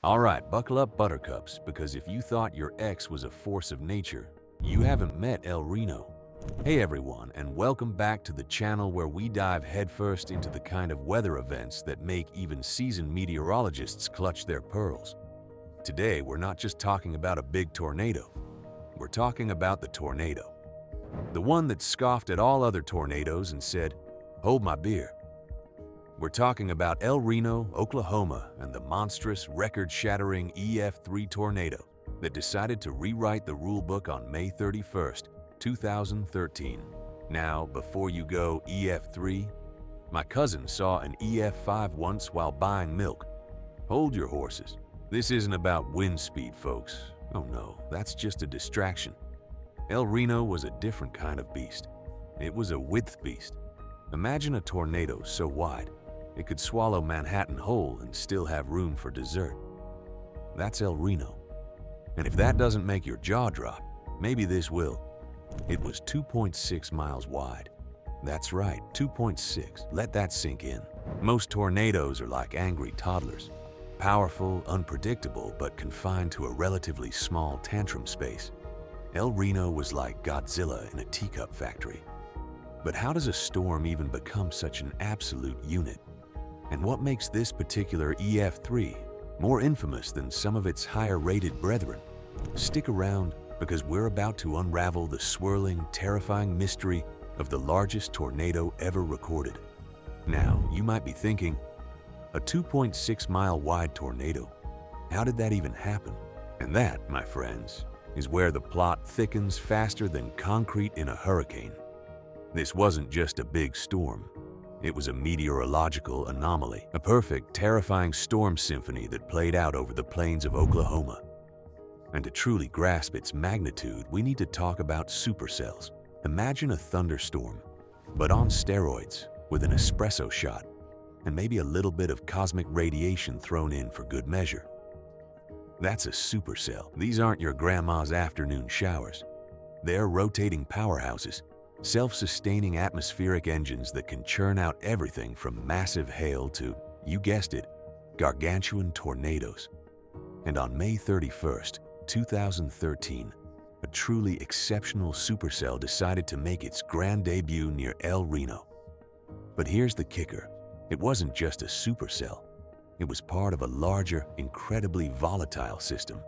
All right, buckle up, buttercups, because if you thought your ex was a force of nature, you haven't met El Reno. Hey everyone, and welcome back to the channel where we dive headfirst into the kind of weather events that make even seasoned meteorologists clutch their pearls. Today, we're not just talking about a big tornado. We're talking about the tornado. The one that scoffed at all other tornadoes and said, "Hold my beer." We're talking about El Reno, Oklahoma, and the monstrous, record-shattering EF3 tornado that decided to rewrite the rulebook on May 31st, 2013. Now, before you go, EF3? My cousin saw an EF5 once while buying milk. Hold your horses. This isn't about wind speed, folks. Oh no, that's just a distraction. El Reno was a different kind of beast. It was a width beast. Imagine a tornado so wide, it could swallow Manhattan whole and still have room for dessert. That's El Reno. And if that doesn't make your jaw drop, maybe this will. It was 2.6 miles wide. That's right, 2.6. Let that sink in. Most tornadoes are like angry toddlers. Powerful, unpredictable, but confined to a relatively small tantrum space. El Reno was like Godzilla in a teacup factory. But how does a storm even become such an absolute unit? And what makes this particular EF3 more infamous than some of its higher-rated brethren? Stick around, because we're about to unravel the swirling, terrifying mystery of the largest tornado ever recorded. Now, you might be thinking, a 2.6-mile wide tornado? How did that even happen? And that, my friends, is where the plot thickens faster than concrete in a hurricane. This wasn't just a big storm. It was a meteorological anomaly, a perfect, terrifying storm symphony that played out over the plains of Oklahoma. And to truly grasp its magnitude, we need to talk about supercells. Imagine a thunderstorm, but on steroids, with an espresso shot, and maybe a little bit of cosmic radiation thrown in for good measure. That's a supercell. These aren't your grandma's afternoon showers. They're rotating powerhouses, self-sustaining atmospheric engines that can churn out everything from massive hail to, you guessed it, gargantuan tornadoes. And on May 31st, 2013, a truly exceptional supercell decided to make its grand debut near El Reno. But here's the kicker. It wasn't just a supercell. It was part of a larger, incredibly volatile system.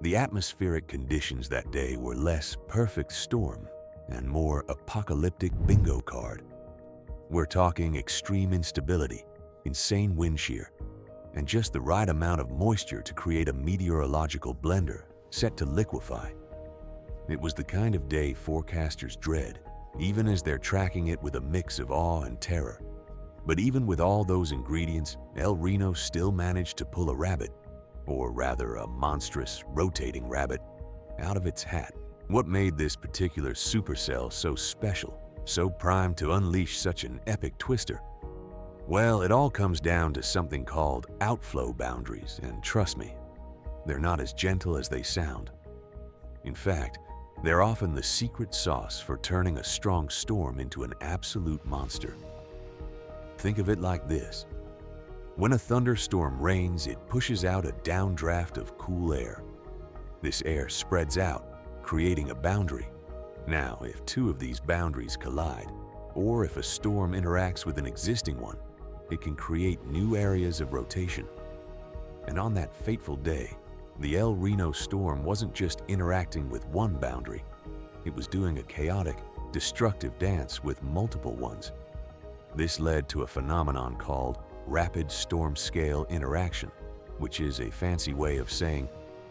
The atmospheric conditions that day were less perfect storm and more apocalyptic bingo card. We're talking extreme instability, insane wind shear, and just the right amount of moisture to create a meteorological blender set to liquefy. It was the kind of day forecasters dread, even as they're tracking it with a mix of awe and terror. But even with all those ingredients, El Reno still managed to pull a rabbit, or rather a monstrous, rotating rabbit, out of its hat. What made this particular supercell so special, so primed to unleash such an epic twister? Well, it all comes down to something called outflow boundaries, and trust me, they're not as gentle as they sound. In fact, they're often the secret sauce for turning a strong storm into an absolute monster. Think of it like this. When a thunderstorm rains, it pushes out a downdraft of cool air. This air spreads out, creating a boundary. Now, if two of these boundaries collide, or if a storm interacts with an existing one, it can create new areas of rotation. And on that fateful day, the El Reno storm wasn't just interacting with one boundary. It was doing a chaotic, destructive dance with multiple ones. This led to a phenomenon called rapid storm scale interaction, which is a fancy way of saying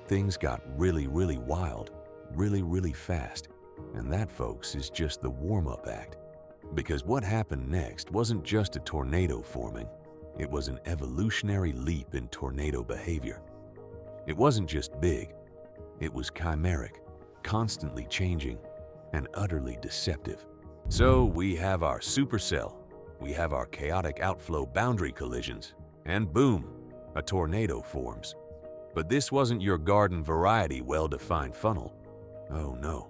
things got really, really wild, really fast. And that, folks, is just the warm-up act. Because what happened next wasn't just a tornado forming. It was an evolutionary leap in tornado behavior. It wasn't just big. It was chimeric, constantly changing, and utterly deceptive. So we have our supercell. We have our chaotic outflow boundary collisions, and boom, a tornado forms. But this wasn't your garden variety well-defined funnel. Oh no.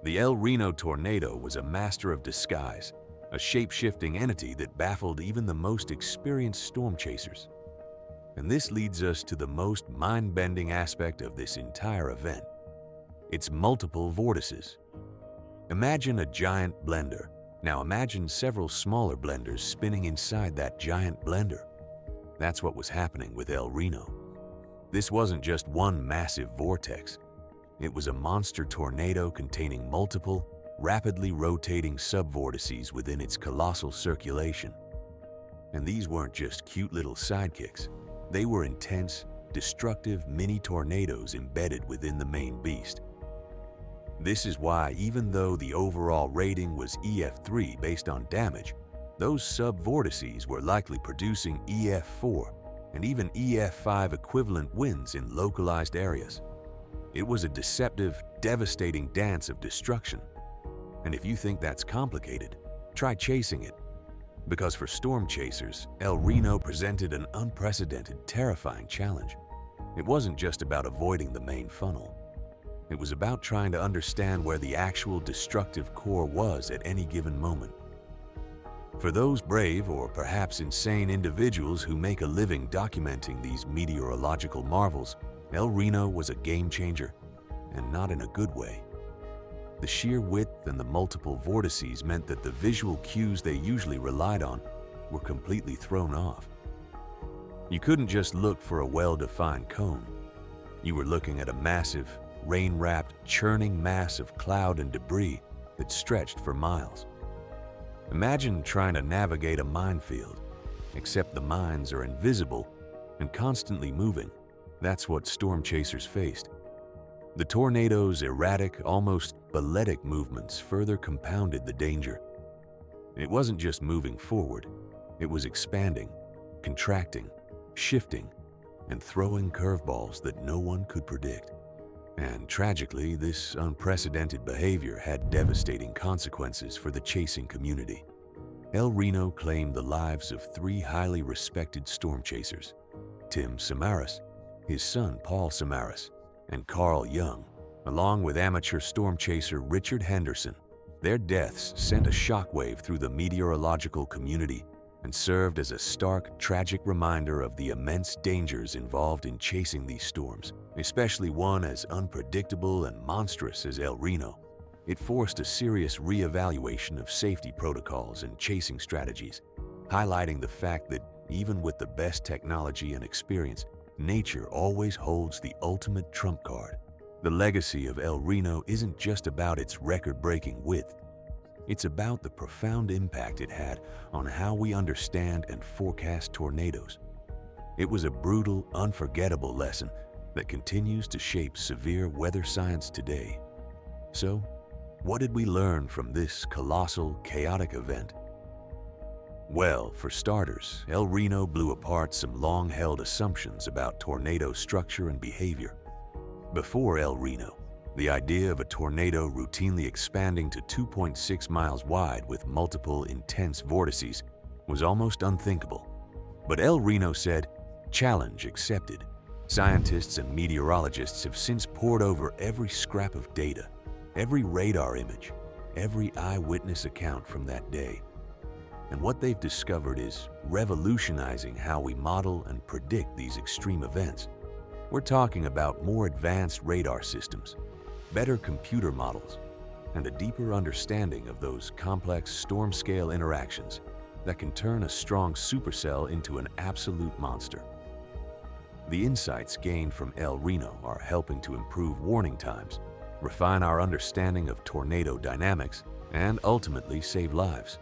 The El Reno tornado was a master of disguise, a shape-shifting entity that baffled even the most experienced storm chasers. And this leads us to the most mind-bending aspect of this entire event. Its multiple vortices. Imagine a giant blender. Now imagine several smaller blenders spinning inside that giant blender. That's what was happening with El Reno. This wasn't just one massive vortex. It was a monster tornado containing multiple, rapidly rotating sub-vortices within its colossal circulation. And these weren't just cute little sidekicks. They were intense, destructive mini tornadoes embedded within the main beast. This is why, even though the overall rating was EF3 based on damage, those sub-vortices were likely producing EF4 and even EF5 equivalent winds in localized areas. It was a deceptive, devastating dance of destruction. And if you think that's complicated, try chasing it. Because for storm chasers, El Reno presented an unprecedented, terrifying challenge. It wasn't just about avoiding the main funnel. It was about trying to understand where the actual destructive core was at any given moment. For those brave or perhaps insane individuals who make a living documenting these meteorological marvels, El Reno was a game changer, and not in a good way. The sheer width and the multiple vortices meant that the visual cues they usually relied on were completely thrown off. You couldn't just look for a well-defined cone. You were looking at a massive, rain-wrapped, churning mass of cloud and debris that stretched for miles. Imagine trying to navigate a minefield, except the mines are invisible and constantly moving. That's what storm chasers faced. The tornado's erratic, almost balletic movements further compounded the danger. It wasn't just moving forward, it was expanding, contracting, shifting, and throwing curveballs that no one could predict. And tragically, this unprecedented behavior had devastating consequences for the chasing community. El Reno claimed the lives of 3 highly respected storm chasers: Tim Samaras, his son Paul Samaras, and Carl Young, along with amateur storm chaser Richard Henderson. Their deaths sent a shockwave through the meteorological community and served as a stark, tragic reminder of the immense dangers involved in chasing these storms, especially one as unpredictable and monstrous as El Reno. It forced a serious reevaluation of safety protocols and chasing strategies, highlighting the fact that even with the best technology and experience, nature always holds the ultimate trump card. The legacy of El Reno isn't just about its record-breaking width. It's about the profound impact it had on how we understand and forecast tornadoes. It was a brutal, unforgettable lesson that continues to shape severe weather science today. So, what did we learn from this colossal, chaotic event? Well, for starters, El Reno blew apart some long-held assumptions about tornado structure and behavior. Before El Reno, the idea of a tornado routinely expanding to 2.6 miles wide with multiple intense vortices was almost unthinkable. But El Reno said, "Challenge accepted." Scientists and meteorologists have since pored over every scrap of data, every radar image, every eyewitness account from that day. And what they've discovered is revolutionizing how we model and predict these extreme events. We're talking about more advanced radar systems, better computer models, and a deeper understanding of those complex storm-scale interactions that can turn a strong supercell into an absolute monster. The insights gained from El Reno are helping to improve warning times, refine our understanding of tornado dynamics, and ultimately save lives.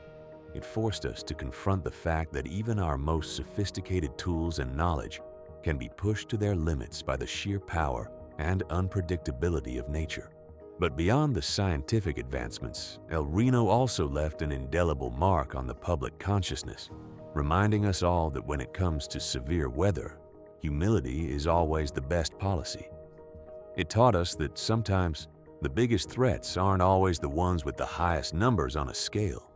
It forced us to confront the fact that even our most sophisticated tools and knowledge can be pushed to their limits by the sheer power and unpredictability of nature. But beyond the scientific advancements, El Reno also left an indelible mark on the public consciousness, reminding us all that when it comes to severe weather, humility is always the best policy. It taught us that sometimes the biggest threats aren't always the ones with the highest numbers on a scale,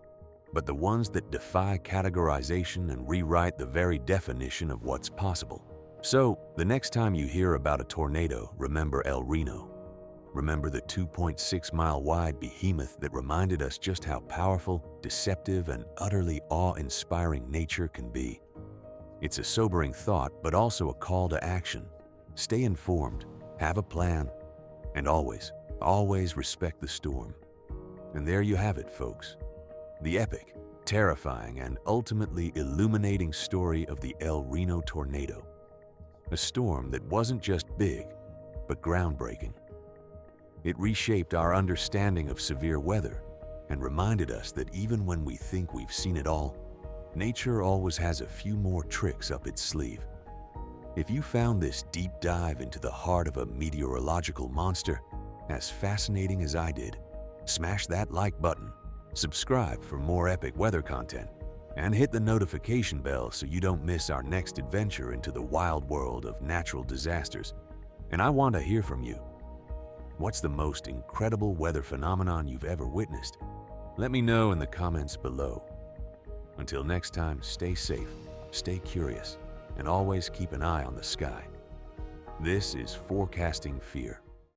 but the ones that defy categorization and rewrite the very definition of what's possible. So, the next time you hear about a tornado, remember El Reno. Remember the 2.6-mile-wide behemoth that reminded us just how powerful, deceptive, and utterly awe-inspiring nature can be. It's a sobering thought, but also a call to action. Stay informed, have a plan, and always, always respect the storm. And there you have it, folks. The epic, terrifying, and ultimately illuminating story of the El Reno tornado. A storm that wasn't just big, but groundbreaking. It reshaped our understanding of severe weather and reminded us that even when we think we've seen it all, nature always has a few more tricks up its sleeve. If you found this deep dive into the heart of a meteorological monster as fascinating as I did, smash that like button, subscribe for more epic weather content, and hit the notification bell so you don't miss our next adventure into the wild world of natural disasters. And I want to hear from you. What's the most incredible weather phenomenon you've ever witnessed? Let me know in the comments below. Until next time, stay safe, stay curious, and always keep an eye on the sky. This is Forecasting Fear.